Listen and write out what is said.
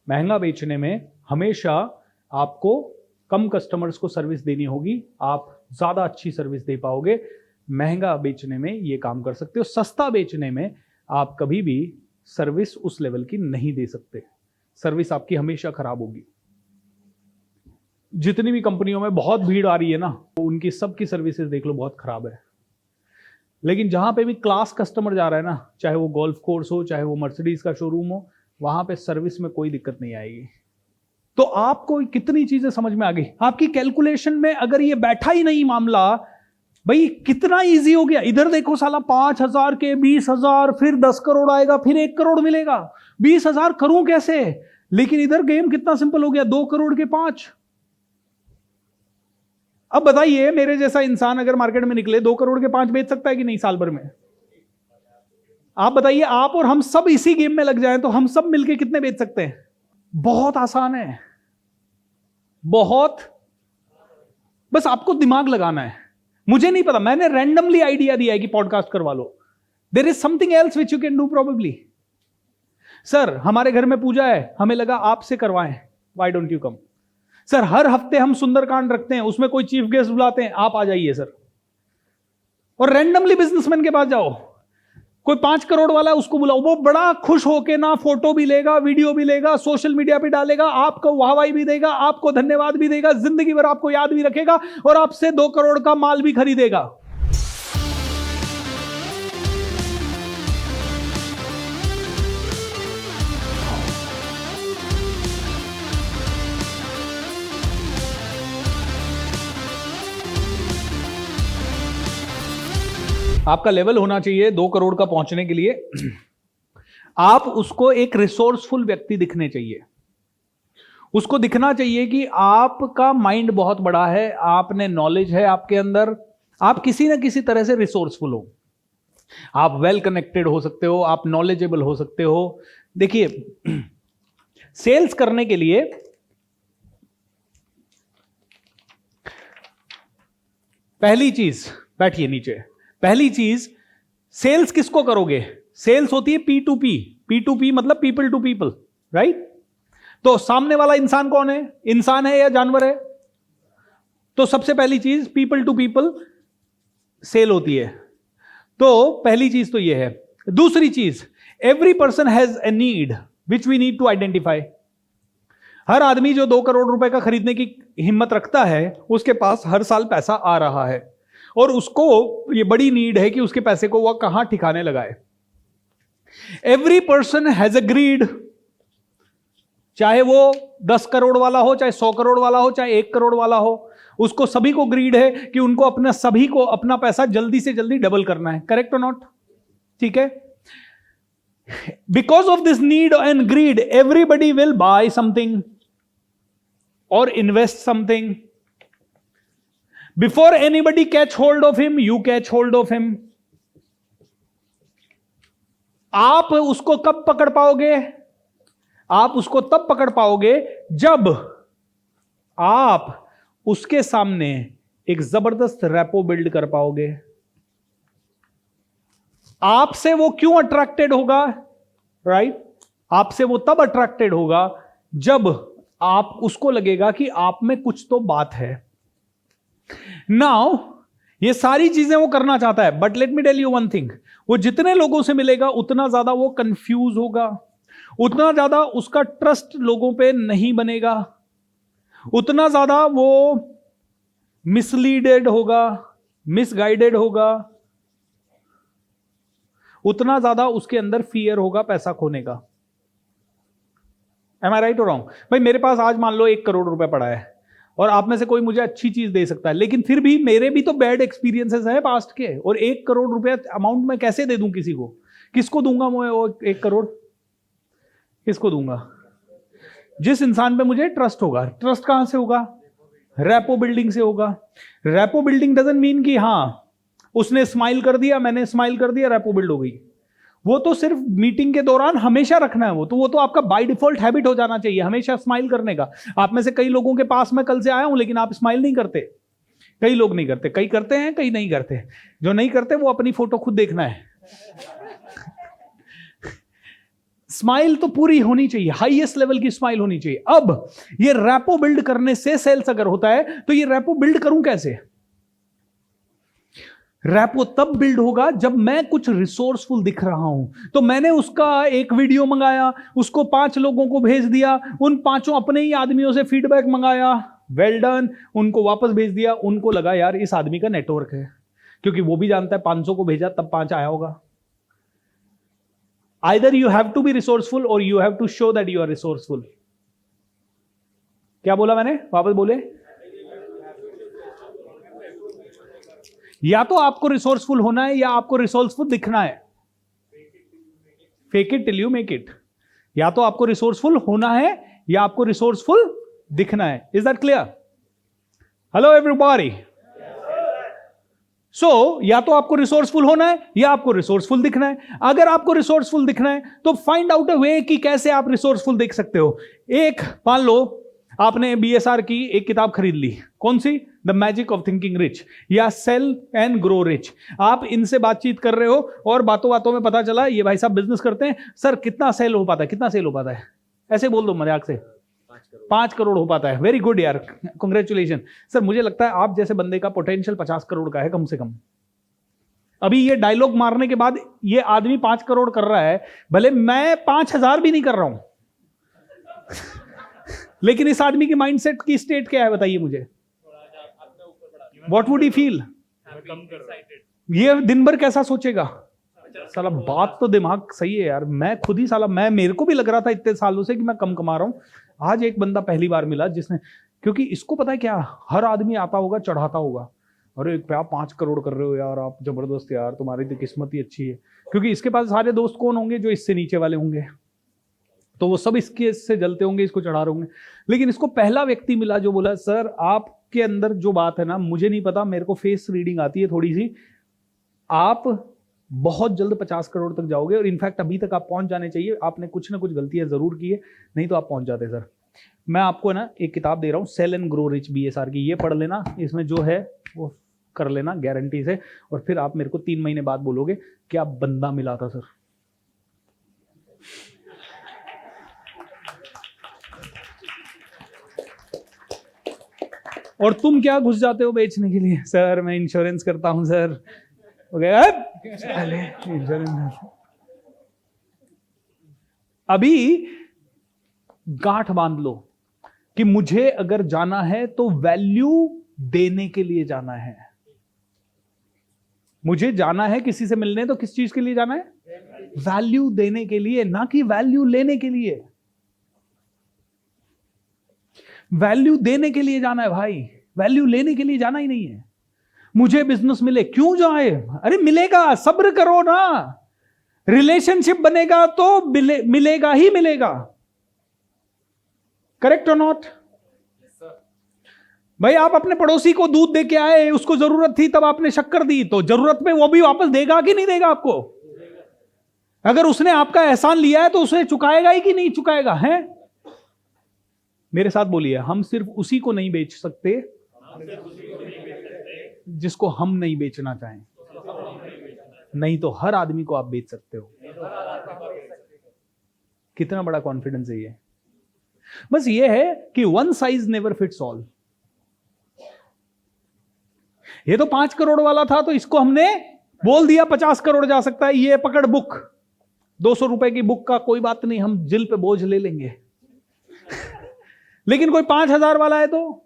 महंगा बेचने में हमेशा आपको कम कस्टमर्स को सर्विस देनी होगी, आप ज्यादा अच्छी सर्विस दे पाओगे। महंगा बेचने में ये काम कर सकते हो। सस्ता बेचने में आप कभी भी सर्विस उस लेवल की नहीं दे सकते, सर्विस आपकी हमेशा खराब होगी। जितनी भी कंपनियों में बहुत भीड़ आ रही है ना, उनकी सबकी सर्विसेज देख लो, बहुत खराब है। लेकिन जहां पे भी क्लास कस्टमर जा रहा है ना, चाहे वो गोल्फ कोर्स हो, चाहे वो मर्सिडीज का शोरूम हो, वहां पे सर्विस में कोई दिक्कत नहीं आएगी। तो आपको कितनी चीजें समझ में आ गई? आपकी कैलकुलेशन में अगर ये बैठा ही नहीं मामला, भाई कितना इजी हो गया। इधर देखो साला 5,000 के 20,000, फिर 10 करोड़ आएगा, फिर 1 करोड़ मिलेगा। 20,000 करूं कैसे? लेकिन इधर गेम कितना सिंपल हो गया, 2 करोड़ के 5। अब बताइए, मेरे जैसा इंसान अगर मार्केट में निकले 2 करोड़ के 5 बेच सकता है कि नहीं साल भर में? आप बताइए, आप और हम सब इसी गेम में लग जाएं तो हम सब मिलके कितने बेच सकते हैं? बहुत आसान है, बहुत, बस आपको दिमाग लगाना है। मुझे नहीं पता, मैंने रैंडमली आइडिया दिया है कि पॉडकास्ट करवा लो। There is something else which you can do probably. Sir हमारे घर में पूजा है, हमें लगा आपसे करवाएं, why don't you come? Sir हर हफ्ते हम सुंदरकांड रखते हैं, उसमें कोई चीफ गेस्ट बुलाते हैं, आप आ जाइए सर। और रैंडमली बिजनेसमैन के पास जाओ, कोई 5 करोड़ वाला है, उसको बुलाओ, वो बड़ा खुश होके ना फोटो भी लेगा, वीडियो भी लेगा, सोशल मीडिया पे डालेगा, आपको वाहवाही भी देगा, आपको धन्यवाद भी देगा, जिंदगी भर आपको याद भी रखेगा और आपसे 2 करोड़ का माल भी खरीदेगा। आपका लेवल होना चाहिए 2 करोड़ का पहुंचने के लिए, आप उसको एक रिसोर्सफुल व्यक्ति दिखने चाहिए। उसको दिखना चाहिए कि आपका माइंड बहुत बड़ा है, आपने नॉलेज है आपके अंदर, आप किसी ना किसी तरह से रिसोर्सफुल हो, आप वेल कनेक्टेड हो सकते हो, आप नॉलेजेबल हो सकते हो। देखिए, सेल्स करने के लिए पहली चीज, बैठिए नीचे, पहली चीज, सेल्स किसको करोगे? सेल्स होती है P2P। P2P मतलब पीपल टू पीपल, राइट? तो सामने वाला इंसान कौन है? इंसान है या जानवर है? तो सबसे पहली चीज पीपल टू पीपल सेल होती है। तो पहली चीज तो यह है। दूसरी चीज, every person has a need which we need to identify. हर आदमी जो 2 करोड़ रुपए का खरीदने की हिम्मत रखता है, उसके पास हर साल पैसा आ रहा है और उसको ये बड़ी नीड है कि उसके पैसे को वह कहां ठिकाने लगाए। Every person has a greed, चाहे वो 10 करोड़ वाला हो, चाहे 100 करोड़ वाला हो, चाहे 1 करोड़ वाला हो, उसको सभी को ग्रीड है कि उनको अपना, सभी को अपना पैसा जल्दी से जल्दी डबल करना है। करेक्ट और नॉट? ठीक है। Because of this need and greed, everybody will buy something और invest something. Before anybody catch hold of him, you catch hold of him. आप उसको कब पकड़ पाओगे? आप उसको तब पकड़ पाओगे जब आप उसके सामने एक जबरदस्त रैपो बिल्ड कर पाओगे। आपसे वो क्यों अट्रैक्टेड होगा? राइट? आपसे वो तब अट्रैक्टेड होगा जब आप उसको लगेगा कि आप में कुछ तो बात है। नाउ ये सारी चीजें वो करना चाहता है, but let me tell you one thing, वो जितने लोगों से मिलेगा उतना ज्यादा वो कंफ्यूज होगा, उतना ज्यादा उसका ट्रस्ट लोगों पे नहीं बनेगा, उतना ज्यादा वो मिसलीडेड होगा, मिसगाइडेड होगा, उतना ज्यादा उसके अंदर फियर होगा पैसा खोने का। एम आई राइट और रॉन्ग? भाई मेरे पास आज मान लो 1 करोड़ रुपए पड़ा है और आप में से कोई मुझे अच्छी चीज दे सकता है, लेकिन फिर भी मेरे भी तो बैड एक्सपीरियंसेस हैं पास्ट के, और 1 करोड़ रुपया अमाउंट मैं कैसे दे दूं किसी को? किसको दूंगा मैं वो 1 करोड़? किसको दूंगा? जिस इंसान पे मुझे ट्रस्ट होगा। ट्रस्ट कहां से होगा? रैपो बिल्डिंग से होगा। रैपो बिल्डिंग डजंट मीन कि हां उसने स्माइल कर दिया, मैंने स्माइल कर दिया, रैपो बिल्ड हो गई। वो तो सिर्फ मीटिंग के दौरान हमेशा रखना है, वो तो आपका बाय डिफॉल्ट हैबिट हो जाना चाहिए हमेशा स्माइल करने का। आप में से कई लोगों के पास मैं कल से आया हूं, लेकिन आप स्माइल नहीं करते। कई लोग नहीं करते, कई करते हैं, कई नहीं करते। जो नहीं करते वो अपनी फोटो खुद देखना है। स्माइल तो पूरी होनी चाहिए, हाईएस्ट लेवल की स्माइल होनी चाहिए। अब ये रैपो बिल्ड करने से सेल्स अगर होता है तो ये रैपो बिल्ड करूं कैसे? रैपो तब बिल्ड होगा जब मैं कुछ रिसोर्सफुल दिख रहा हूं। तो मैंने उसका एक वीडियो मंगाया, उसको 5 लोगों को भेज दिया, उन 5 अपने ही आदमियों से फीडबैक मंगाया, वेल डन, उनको वापस भेज दिया। उनको लगा यार इस आदमी का नेटवर्क है, क्योंकि वो भी जानता है 500 को भेजा तब 5 आया होगा। Either you have to be resourceful or you have to show that you are resourceful. क्या बोला मैंने? वापस बोले। या तो आपको रिसोर्सफुल होना है या आपको रिसोर्सफुल दिखना है। Fake it till you make it. या तो आपको रिसोर्सफुल होना है या आपको रिसोर्सफुल दिखना है। Is that clear? Hello everybody. So या तो आपको रिसोर्सफुल होना है या आपको रिसोर्सफुल दिखना है। अगर आपको रिसोर्सफुल दिखना है तो फाइंड आउट अ वे कि कैसे आप रिसोर्सफुल दिख सकते हो। एक मान लो आपने BSR की एक किताब खरीद ली, कौन सी? The magic of thinking rich या सेल एंड ग्रो रिच। आप इनसे बातचीत कर रहे हो और बातों बातों में पता चला ये भाई साहब बिजनेस करते हैं। सर कितना सेल हो पाता है, कितना सेल हो पाता है? ऐसे बोल दो मजाक से, 5 करोड़ हो पाता है। वेरी गुड यार, कांग्रेचुलेशन। सर मुझे लगता है आप जैसे बंदे का पोटेंशियल 50 करोड़ का है कम से कम। अभी ये डायलॉग मारने के बाद ये आदमी 5 करोड़ कर रहा है, भले मैं 5000 भी नहीं कर रहा हूं लेकिन इस आदमी के माइंडसेट की स्टेट क्या है बताइए मुझे। What would he feel? ये दिन भर कैसा सोचेगा? साला बात तो दिमाग सही है यार। मैं खुद ही साला मेरे को भी लग रहा था इतने सालों से कि मैं कम कमा रहा हूं। आज एक बंदा पहली बार मिला जिसने, क्योंकि इसको पता है क्या, हर आदमी आता होगा चढ़ाता होगा, अरे आप 5 करोड़ कर रहे हो यार, आप जबरदस्त यार, तुम्हारी तो किस्मत ही अच्छी है। क्योंकि इसके पास सारे दोस्त कौन होंगे? जो इससे नीचे वाले होंगे, तो वो सब इसके से जलते होंगे, इसको चढ़ा रहे होंगे। लेकिन इसको पहला व्यक्ति मिला जो बोला सर आपके अंदर जो बात है ना, मुझे नहीं पता, मेरे को फेस रीडिंग आती है थोड़ी सी, आप बहुत जल्द 50 करोड़ तक जाओगे और इनफैक्ट अभी तक आप पहुंच जाने चाहिए। आपने कुछ ना कुछ गलतियां जरूर की है, नहीं तो आप पहुंच जाते सर। मैं आपको ना एक किताब दे रहा हूं, sell and grow rich BSR की, ये पढ़ लेना, इसमें जो है वो कर लेना गारंटी से। और फिर आप मेरे को 3 महीने बाद बोलोगे क्या बंदा मिला था सर। और तुम क्या घुस जाते हो बेचने के लिए, सर मैं इंश्योरेंस करता हूं सर। अभी गांठ बांध लो कि मुझे अगर जाना है तो वैल्यू देने के लिए जाना है। मुझे जाना है किसी से मिलने, तो किस चीज के लिए जाना है? वैल्यू देने के लिए, ना कि वैल्यू लेने के लिए। वैल्यू देने के लिए जाना है भाई, वैल्यू लेने के लिए जाना ही नहीं है। मुझे बिजनेस मिले, क्यों जाए? अरे मिलेगा, सब्र करो ना। रिलेशनशिप बनेगा तो मिलेगा ही मिलेगा। करेक्ट और नॉट? भाई आप अपने पड़ोसी को दूध दे के आए, उसको जरूरत थी तब आपने शक्कर दी, तो जरूरत में वो भी वापस देगा कि नहीं देगा आपको? अगर उसने आपका एहसान लिया है तो उसे चुकाएगा ही कि नहीं चुकाएगा? है मेरे साथ बोलिए, हम सिर्फ उसी को नहीं बेच सकते जिसको हम नहीं बेचना चाहें। नहीं तो हर आदमी को आप बेच सकते हो। कितना बड़ा कॉन्फिडेंस है ये। बस ये है कि one size never fits all. ये तो 5 करोड़ वाला था तो इसको हमने बोल दिया 50 करोड़ जा सकता है, ये पकड़ बुक। 200 रुपए की बुक का कोई बात नहीं, हम जिल पे बोझ ले लेंगे। लेकिन कोई 5000 वाला है तो